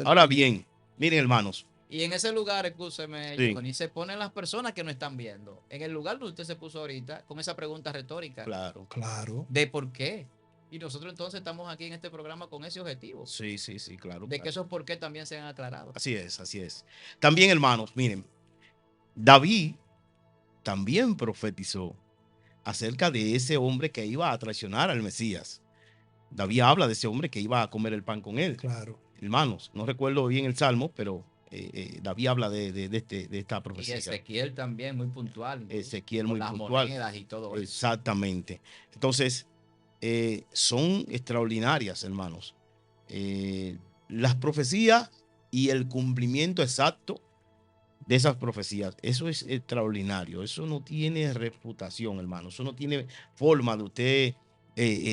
Ahora bien, miren, hermanos. Y en ese lugar, escúcheme, Sí. Johnny, se ponen las personas que no están viendo. En el lugar donde usted se puso ahorita, con esa pregunta retórica Claro. de por qué. Y nosotros entonces estamos aquí en este programa con ese objetivo. Sí, claro. De que esos por qué también se han aclarado. Así es. También, hermanos, miren, David también profetizó acerca de ese hombre que iba a traicionar al Mesías. David habla de ese hombre que iba a comer el pan con él. Claro. Hermanos, no recuerdo bien el salmo, pero David habla de esta Y profecía. Ezequiel también, muy puntual. incluso, Ezequiel con muy las puntual. monedas y todo eso. Exactamente. Entonces, son extraordinarias, hermanos. Las profecías y el cumplimiento exacto de esas profecías, eso es extraordinario. Eso no tiene reputación, hermano. Eso no tiene forma de usted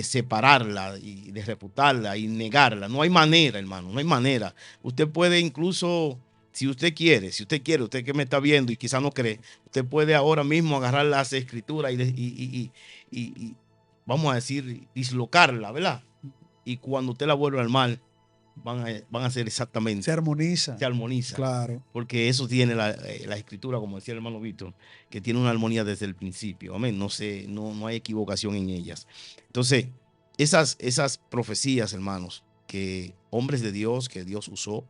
separarla y de refutarla y negarla. No hay manera, hermano, no hay manera. Usted puede incluso, si usted quiere, usted que me está viendo y quizás no cree, usted puede ahora mismo agarrar las escrituras y vamos a decir, dislocarla, ¿verdad? Y cuando usted la vuelve al mal, van a ser exactamente. Se armoniza. Se armoniza. Claro. Porque eso tiene la escritura, como decía el hermano Víctor, que tiene una armonía desde el principio. Amén. No hay equivocación en ellas. Entonces, esas profecías, hermanos, que hombres de Dios, que Dios usó,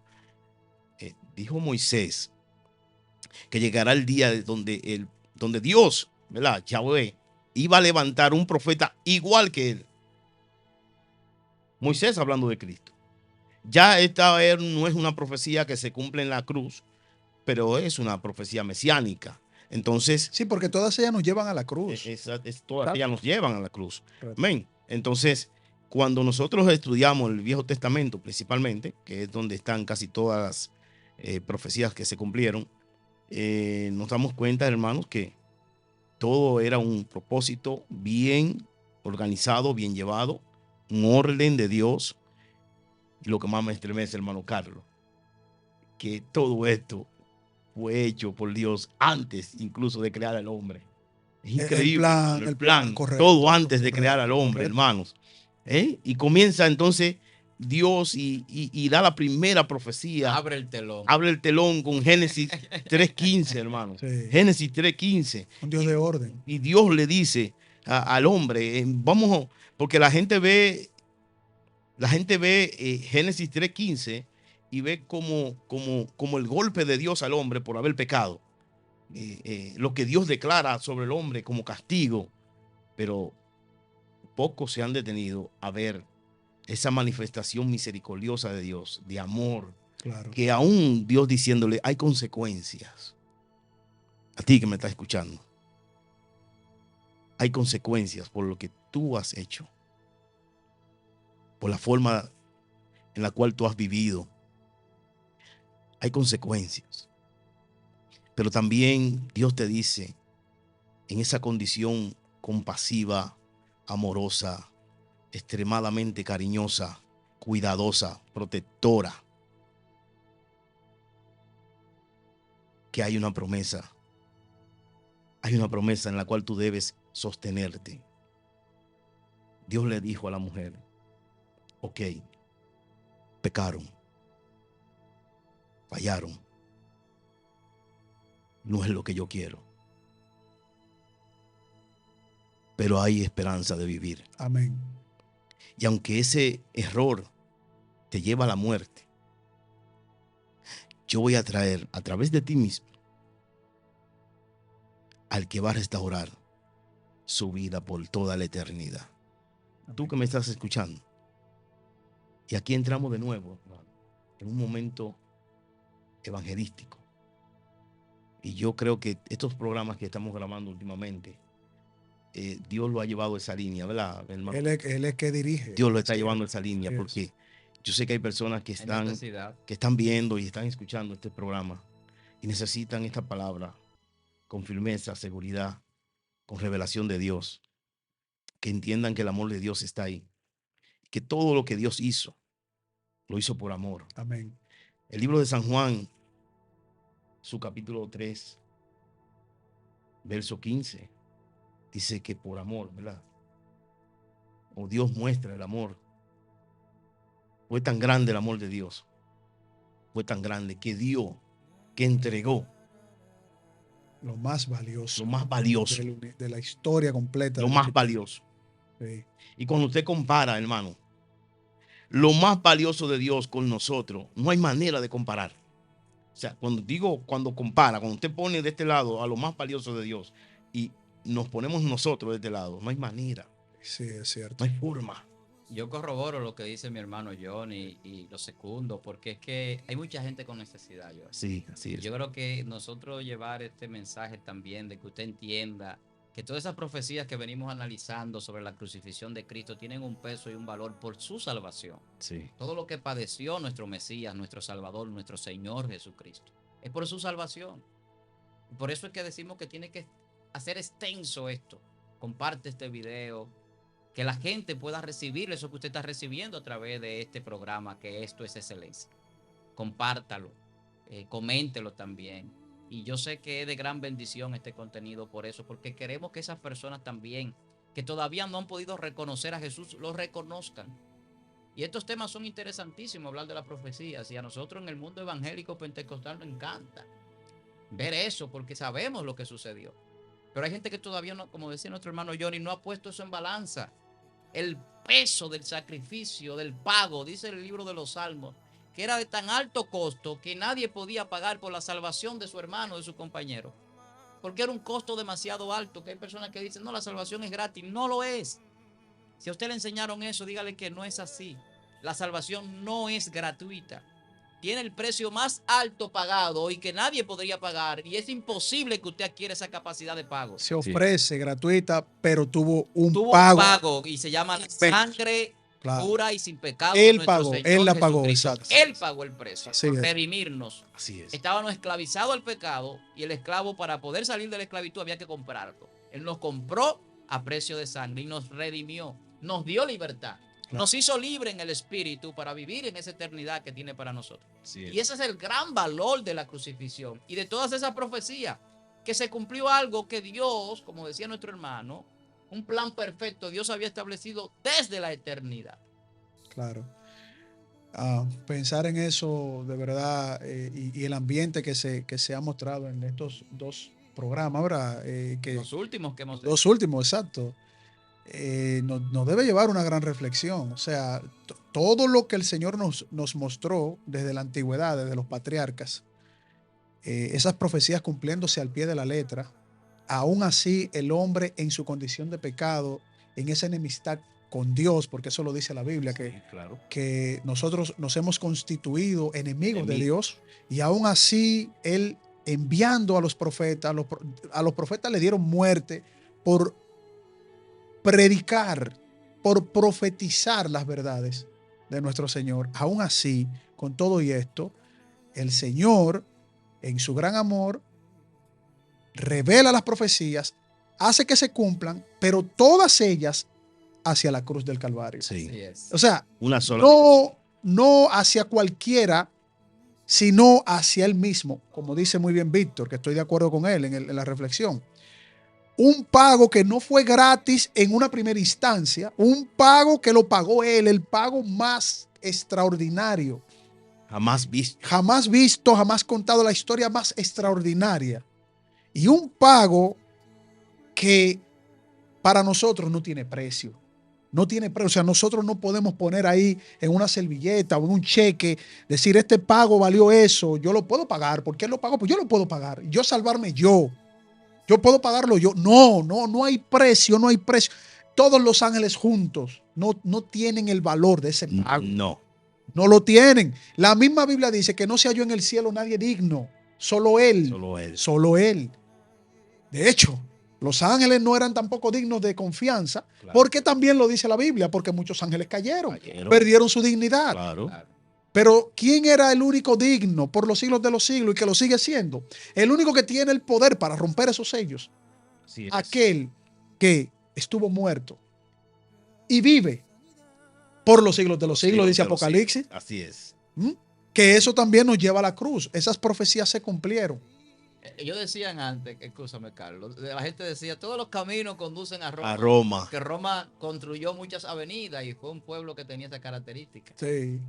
dijo Moisés, que llegará el día donde Dios, ¿verdad? Yahweh, iba a levantar un profeta igual que él. Moisés hablando de Cristo. Ya esta no es una profecía que se cumple en la cruz, pero es una profecía mesiánica. Entonces, Sí, porque todas ellas nos llevan a la cruz. todas ellas nos llevan a la cruz. Correcto. Amén. Entonces, cuando nosotros estudiamos el Viejo Testamento principalmente, que es donde están casi todas las profecías que se cumplieron, nos damos cuenta, hermanos, que todo era un propósito bien organizado, bien llevado, un orden de Dios. Y lo que más me estremece, hermano Carlos, que todo esto fue hecho por Dios antes incluso de crear al hombre. Es increíble. El plan, correcto. Todo antes de crear al hombre, correcto. hermanos. Y comienza entonces Dios y da la primera profecía. Abre el telón. Abre el telón con Génesis 3.15, hermanos. Sí. Génesis 3.15. Un Dios de orden. Y Dios le dice al hombre, porque la gente ve Génesis 3.15 y ve como el golpe de Dios al hombre por haber pecado. Lo que Dios declara sobre el hombre como castigo. Pero pocos se han detenido a ver esa manifestación misericordiosa de Dios, de amor. Claro. Que aún Dios diciéndole, hay consecuencias. A ti que me estás escuchando. Hay consecuencias por lo que tú has hecho, por la forma en la cual tú has vivido. Hay consecuencias. Pero también Dios te dice, en esa condición compasiva, amorosa, extremadamente cariñosa, cuidadosa, protectora, que hay una promesa. Hay una promesa en la cual tú debes sostenerte. Dios le dijo a la mujer, ok, pecaron, fallaron, no es lo que yo quiero, pero hay esperanza de vivir. Amén. Y aunque ese error te lleva a la muerte, yo voy a traer a través de ti mismo al que va a restaurar su vida por toda la eternidad. Amén. Tú que me estás escuchando. Y aquí entramos de nuevo en un momento evangelístico. Y yo creo que estos programas que estamos grabando últimamente, Dios lo ha llevado a esa línea, ¿verdad, hermano? Él es que dirige. Dios lo está llevando a esa línea, Sí, porque yo sé que hay personas que Hay están viendo y están escuchando este programa y necesitan esta palabra con firmeza, seguridad, con revelación de Dios, que entiendan que el amor de Dios está ahí, que todo lo que Dios hizo, lo hizo por amor. Amén. El libro de San Juan, su capítulo 3, verso 15, dice que por amor, ¿verdad? O Dios muestra el amor. Fue tan grande el amor de Dios, fue tan grande que dio, que entregó Lo más valioso. lo más valioso, De la historia completa. lo más valioso. Sí. Y cuando usted compara, hermano, lo más valioso de Dios con nosotros, no hay manera de comparar. O sea, cuando compara, cuando usted pone de este lado a lo más valioso de Dios y nos ponemos nosotros de este lado, no hay manera, Sí, es cierto. no hay forma. Yo corroboro lo que dice mi hermano Johnny y lo secundo, porque es que hay mucha gente con necesidad, Johnny. Sí, así es. Yo creo que nosotros llevar este mensaje también de que usted entienda que todas esas profecías que venimos analizando sobre la crucifixión de Cristo tienen un peso y un valor por su salvación. Sí. Todo lo que padeció nuestro Mesías, nuestro Salvador, nuestro Señor Jesucristo, es por su salvación. Y por eso es que decimos que tiene que hacer extenso esto. Comparte este video, que la gente pueda recibir eso que usted está recibiendo a través de este programa, que esto es excelencia. Compártalo, coméntelo también. Y yo sé que es de gran bendición este contenido por eso, porque queremos que esas personas también, que todavía no han podido reconocer a Jesús, lo reconozcan. Y estos temas son interesantísimos, hablar de las profecías. Y a nosotros en el mundo evangélico pentecostal nos encanta ver eso, porque sabemos lo que sucedió. Pero hay gente que todavía no, como decía nuestro hermano Johnny, no ha puesto eso en balanza. El peso del sacrificio, del pago, dice el libro de los Salmos, que era de tan alto costo que nadie podía pagar por la salvación de su hermano, de su compañero. Porque era un costo demasiado alto, que hay personas que dicen, no, la salvación es gratis. No lo es. Si a usted le enseñaron eso, dígale que no es así. La salvación no es gratuita. Tiene el precio más alto pagado y que nadie podría pagar. Y es imposible que usted adquiera esa capacidad de pago. Se ofrece gratuita, pero tuvo un Tuvo pago. un pago y se llama la sangre pura y sin pecado. Él pagó, él la pagó, exacto. Él pagó el precio Así por es. redimirnos. Así es. Estábamos esclavizados al pecado y el esclavo, para poder salir de la esclavitud, había que comprarlo. Él nos compró a precio de sangre y nos redimió, nos dio libertad. Claro. Nos hizo libre en el espíritu para vivir en esa eternidad que tiene para nosotros. Y ese es el gran valor de la crucifixión y de todas esas profecías, que se cumplió algo que Dios, como decía nuestro hermano, un plan perfecto Dios había establecido desde la eternidad. Claro. Pensar en eso de verdad, y el ambiente que se ha mostrado en estos dos programas, ¿verdad? Los últimos que hemos hecho. Los últimos, exacto. Nos debe llevar una gran reflexión. O sea, todo lo que el Señor nos mostró desde la antigüedad, desde los patriarcas, esas profecías cumpliéndose al pie de la letra, aún así el hombre en su condición de pecado, en esa enemistad con Dios, porque eso lo dice la Biblia, que nosotros nos hemos constituido enemigos de Dios, y aún así Él, enviando a los profetas, a los profetas le dieron muerte por predicar, por profetizar las verdades de nuestro Señor. Aún así, con todo y esto, el Señor, en su gran amor, revela las profecías, hace que se cumplan, pero todas ellas hacia la cruz del Calvario. Sí. O sea, Una sola. no hacia cualquiera, sino hacia él mismo, como dice muy bien Víctor, que estoy de acuerdo con él en la reflexión. Un pago que no fue gratis en una primera instancia, un pago que lo pagó él, el pago más extraordinario. Jamás visto. Jamás visto, jamás contado, la historia más extraordinaria. Y un pago que para nosotros no tiene precio. No tiene precio. O sea, nosotros no podemos poner ahí en una servilleta o en un cheque, decir, este pago valió eso, yo lo puedo pagar. ¿Por qué lo pago? Pues yo lo puedo pagar. Yo salvarme yo. Yo puedo pagarlo yo. No hay precio, no hay precio. Todos los ángeles juntos no tienen el valor de ese pago. No lo tienen. La misma Biblia dice que no se halló en el cielo nadie digno. Solo Él. Solo Él. De hecho, los ángeles no eran tampoco dignos de confianza, claro, porque también lo dice la Biblia, porque muchos ángeles cayeron, perdieron su dignidad. Claro. Pero ¿quién era el único digno por los siglos de los siglos y que lo sigue siendo? El único que tiene el poder para romper esos sellos. Aquel que estuvo muerto y vive por los siglos de los siglos, dice Apocalipsis. Así es. Que eso también nos lleva a la cruz. Esas profecías se cumplieron. Ellos decían antes, escúchame Carlos, la gente decía, todos los caminos conducen a Roma. A Roma. Que Roma construyó muchas avenidas y fue un pueblo que tenía esa característica. Sí.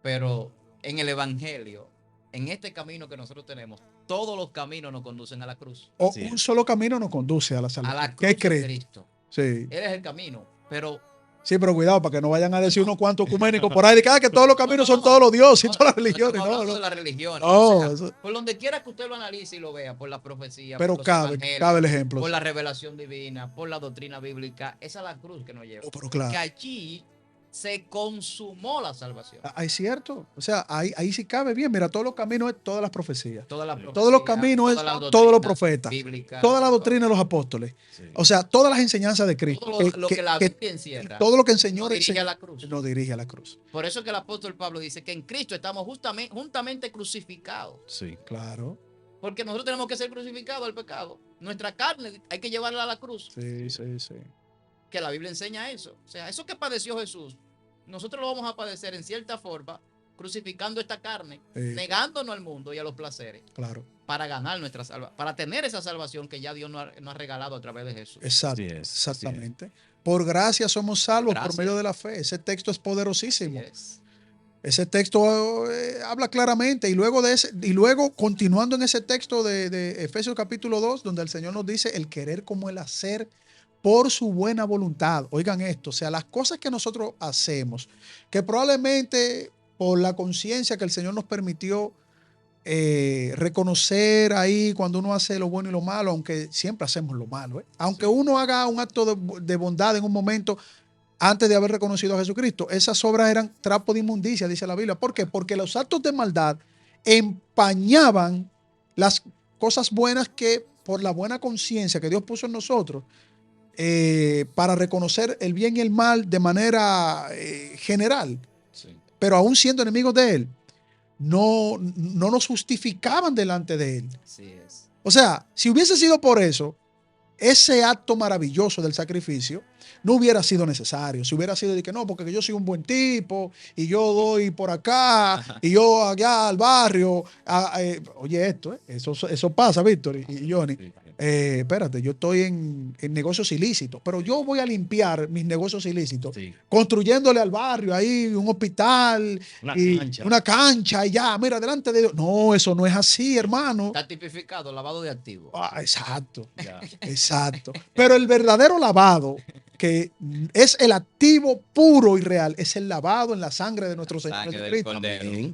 Pero en el Evangelio, en este camino que nosotros tenemos, todos los caminos nos conducen a la cruz. O un solo camino nos conduce a la salvación. A la cruz de Cristo. Sí. Él es el camino, pero... Sí, pero cuidado para que no vayan a decir unos cuantos ecuménicos por ahí de que todos los caminos son todos los dioses y todas las religiones. No de las religiones. O sea, por donde quiera que usted lo analice y lo vea, por la profecía, pero por cabe el ejemplo. Por la revelación divina, por la doctrina bíblica, esa es la cruz que nos lleva. Pero claro. Que allí se consumó la salvación. Es cierto. O sea, ahí sí cabe bien. Mira, todos los caminos es todas las profecías. Todos los caminos es todos los profetas. Bíblica, toda la doctrina de los apóstoles. Sí. O sea, todas las enseñanzas de Cristo. Todo lo que la Biblia encierra. Todo lo que enseñó nos dirige a la cruz. Nos dirige a la cruz. Por eso que el apóstol Pablo dice que en Cristo estamos juntamente crucificados. Sí, claro. Porque nosotros tenemos que ser crucificados al pecado. Nuestra carne hay que llevarla a la cruz. Sí. Que la Biblia enseña eso. O sea, eso que padeció Jesús, nosotros lo vamos a padecer en cierta forma, crucificando esta carne, negándonos al mundo y a los placeres. Claro. Para ganar nuestra salvación, para tener esa salvación que ya Dios nos ha regalado a través de Jesús. Exacto, exactamente. Por gracia somos salvos por medio de la fe. Ese texto es poderosísimo. Ese texto habla claramente y luego continuando en ese texto de Efesios capítulo 2, donde el Señor nos dice el querer como el hacer por su buena voluntad. Oigan esto, o sea, las cosas que nosotros hacemos, que probablemente por la conciencia que el Señor nos permitió reconocer ahí cuando uno hace lo bueno y lo malo, aunque siempre hacemos lo malo, aunque uno haga un acto de bondad en un momento antes de haber reconocido a Jesucristo, esas obras eran trapo de inmundicia, dice la Biblia. ¿Por qué? Porque los actos de maldad empañaban las cosas buenas que por la buena conciencia que Dios puso en nosotros, para reconocer el bien y el mal de manera general, pero aún siendo enemigos de Él, no nos justificaban delante de Él. Así es. O sea, si hubiese sido por eso, ese acto maravilloso del sacrificio no hubiera sido necesario. Si hubiera sido de que no, porque yo soy un buen tipo y yo doy por acá y yo allá al barrio. Oye, eso pasa, Víctor y Johnny. Espérate, yo estoy en negocios ilícitos, pero yo voy a limpiar mis negocios ilícitos, construyéndole al barrio ahí un hospital, una cancha y ya, mira, delante de Dios. No, eso no es así, hermano. Está tipificado, lavado de activos. Exacto, exacto. Pero el verdadero lavado, que es el activo puro y real, es el lavado en la sangre de nuestro Señor Jesucristo.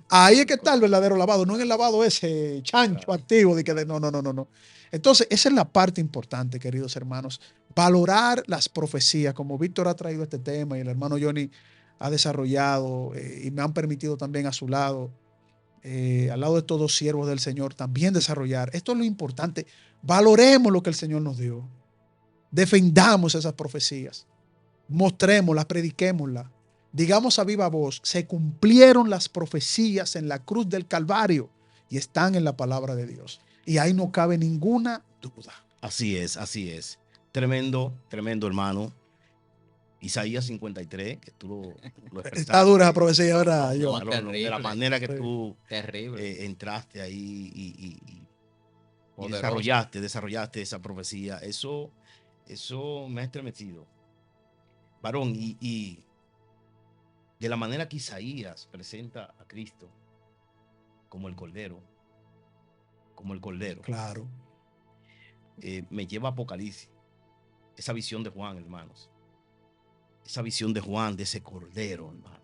Ahí es que está el verdadero lavado, no en el lavado ese chancho activo de que no. Entonces, esa es la parte importante, queridos hermanos. Valorar las profecías, como Víctor ha traído este tema y el hermano Johnny ha desarrollado y me han permitido también a su lado, al lado de estos dos siervos del Señor, también desarrollar. Esto es lo importante. Valoremos lo que el Señor nos dio. defendamos esas profecías, mostrémoslas, prediquémoslas, digamos a viva voz, se cumplieron las profecías en la cruz del Calvario y están en la palabra de Dios. Y ahí no cabe ninguna duda. Así es, así es. Tremendo, tremendo, hermano. Isaías 53, que tú lo expresaste. Está dura esa profecía, ¿verdad? No, Claro, de la manera que tú terrible. entraste ahí y Poderoso. desarrollaste esa profecía. Eso me ha estremecido. Varón, y de la manera que Isaías presenta a Cristo como el Cordero, Claro. me lleva a Apocalipsis, esa visión de Juan, hermanos. Esa visión de Juan, de ese Cordero, hermano.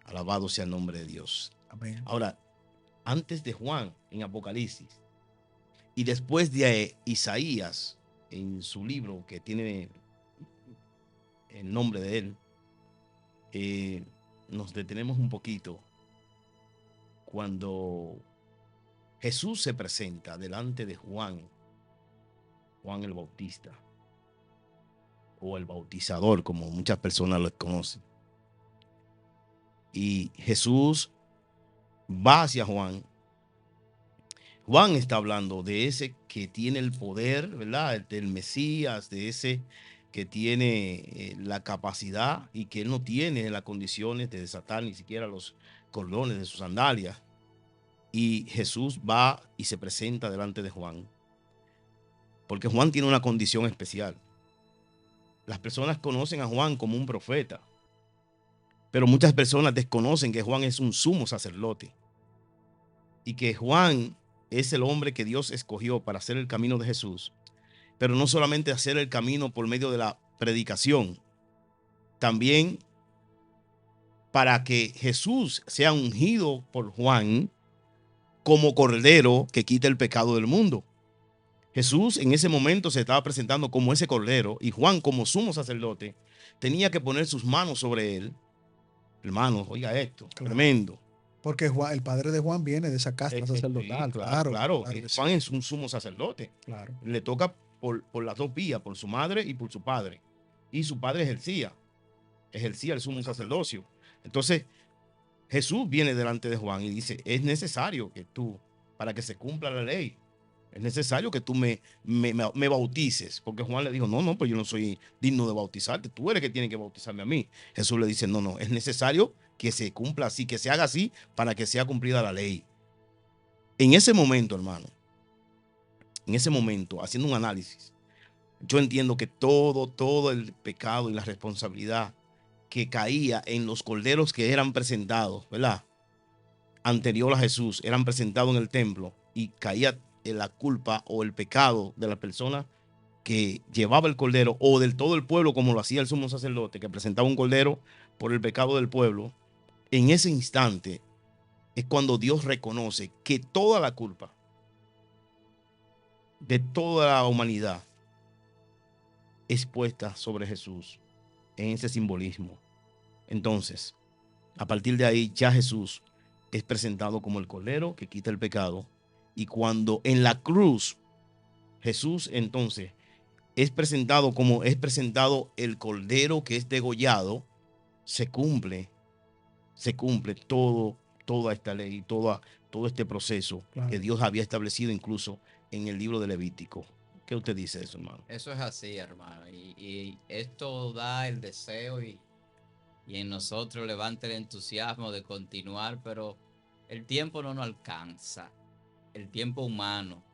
Alabado sea el nombre de Dios. Amén. Ahora, antes de Juan en Apocalipsis y después de Isaías en su libro que tiene el nombre de él, nos detenemos un poquito cuando Jesús se presenta delante de Juan el Bautista, o el bautizador, como muchas personas lo conocen. Y Jesús va hacia Juan. Juan está hablando de ese que tiene el poder, ¿verdad? Del Mesías, de ese que tiene la capacidad y que él no tiene las condiciones de desatar ni siquiera los cordones de sus sandalias. Y Jesús va y se presenta delante de Juan, porque Juan tiene una condición especial. Las personas conocen a Juan como un profeta, pero muchas personas desconocen que Juan es un sumo sacerdote y que Juan es el hombre que Dios escogió para hacer el camino de Jesús, pero no solamente hacer el camino por medio de la predicación, también para que Jesús sea ungido por Juan como cordero que quita el pecado del mundo. Jesús en ese momento se estaba presentando como ese cordero y Juan, como sumo sacerdote, tenía que poner sus manos sobre él. Hermanos, oiga esto, Claro. tremendo. Porque Juan, el padre de Juan viene de esa casta sacerdotal. Sí, claro. Que sí. Juan es un sumo sacerdote. Claro. Le toca por las dos vías, por su madre y por su padre. Y su padre ejercía el sumo sacerdocio. Entonces, Jesús viene delante de Juan y dice, es necesario que tú, para que se cumpla la ley, es necesario que tú me bautices. Porque Juan le dijo, no, pues yo no soy digno de bautizarte. Tú eres que tiene que bautizarme a mí. Jesús le dice, no, es necesario que se cumpla así, que se haga así para que sea cumplida la ley. En ese momento, hermano, haciendo un análisis, yo entiendo que todo el pecado y la responsabilidad que caía en los corderos que eran presentados, ¿verdad? Anterior a Jesús, eran presentados en el templo y caía en la culpa o el pecado de la persona que llevaba el cordero o del todo el pueblo, como lo hacía el sumo sacerdote, que presentaba un cordero por el pecado del pueblo. En ese instante es cuando Dios reconoce que toda la culpa de toda la humanidad es puesta sobre Jesús en ese simbolismo. Entonces, a partir de ahí ya Jesús es presentado como el cordero que quita el pecado, y cuando en la cruz Jesús entonces es presentado como es presentado el cordero que es degollado, se cumple toda esta ley, todo este proceso, claro, que Dios había establecido incluso en el libro de Levítico. ¿Qué usted dice de eso, hermano? Eso es así, hermano. Y esto da el deseo y en nosotros levanta el entusiasmo de continuar, pero el tiempo no nos alcanza, el tiempo humano,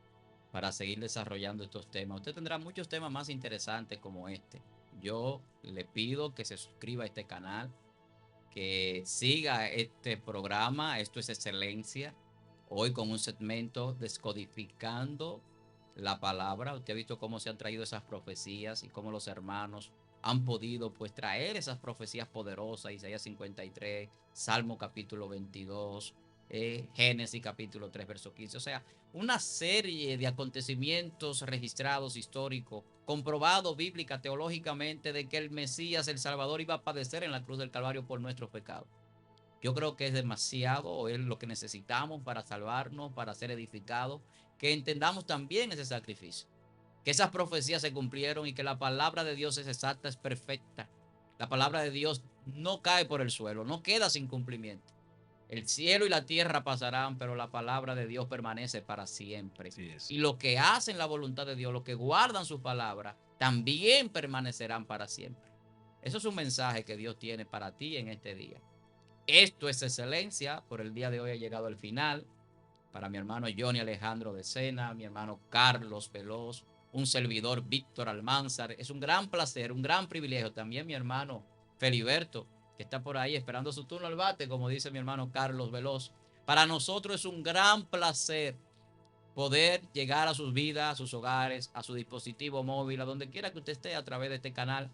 para seguir desarrollando estos temas. Usted tendrá muchos temas más interesantes como este. Yo le pido que se suscriba a este canal, que siga este programa. Esto es Excelencia. Hoy con un segmento descodificando la palabra. Usted ha visto cómo se han traído esas profecías y cómo los hermanos han podido pues traer esas profecías poderosas. Isaías 53, Salmo capítulo 22, Génesis capítulo 3, verso 15. O sea, una serie de acontecimientos registrados, históricos, comprobados bíblica, teológicamente, de que el Mesías, el Salvador, iba a padecer en la cruz del Calvario por nuestros pecados. Yo creo que es demasiado, o es lo que necesitamos para salvarnos, para ser edificados, que entendamos también ese sacrificio, que esas profecías se cumplieron y que la palabra de Dios es exacta, es perfecta. La palabra de Dios no cae por el suelo, no queda sin cumplimiento. El cielo y la tierra pasarán, pero la palabra de Dios permanece para siempre. Y los que hacen la voluntad de Dios, los que guardan su palabra, también permanecerán para siempre. Eso es un mensaje que Dios tiene para ti en este día. Esto es excelencia. Por el día de hoy ha llegado al final. Para mi hermano Johnny Alejandro de Sena, mi hermano Carlos Veloz, un servidor Víctor Almanzar. Es un gran placer, un gran privilegio. También mi hermano Feliberto, que está por ahí esperando su turno al bate, como dice mi hermano Carlos Veloz. Para nosotros es un gran placer poder llegar a sus vidas, a sus hogares, a su dispositivo móvil, a donde quiera que usted esté a través de este canal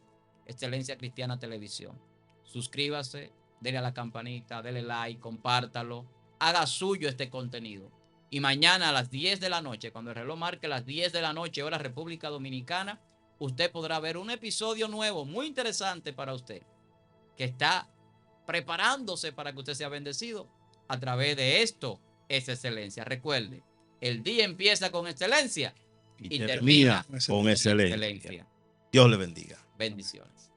Excelencia Cristiana Televisión. Suscríbase, dele a la campanita, dele like, compártalo, haga suyo este contenido. Y mañana a las 10 de la noche, cuando el reloj marque las 10 de la noche, hora República Dominicana, usted podrá ver un episodio nuevo, muy interesante para usted, que está preparándose para que usted sea bendecido a través de esto, es excelencia. Recuerde, el día empieza con excelencia y termina con excelencia. excelencia. Dios le bendiga. Bendiciones.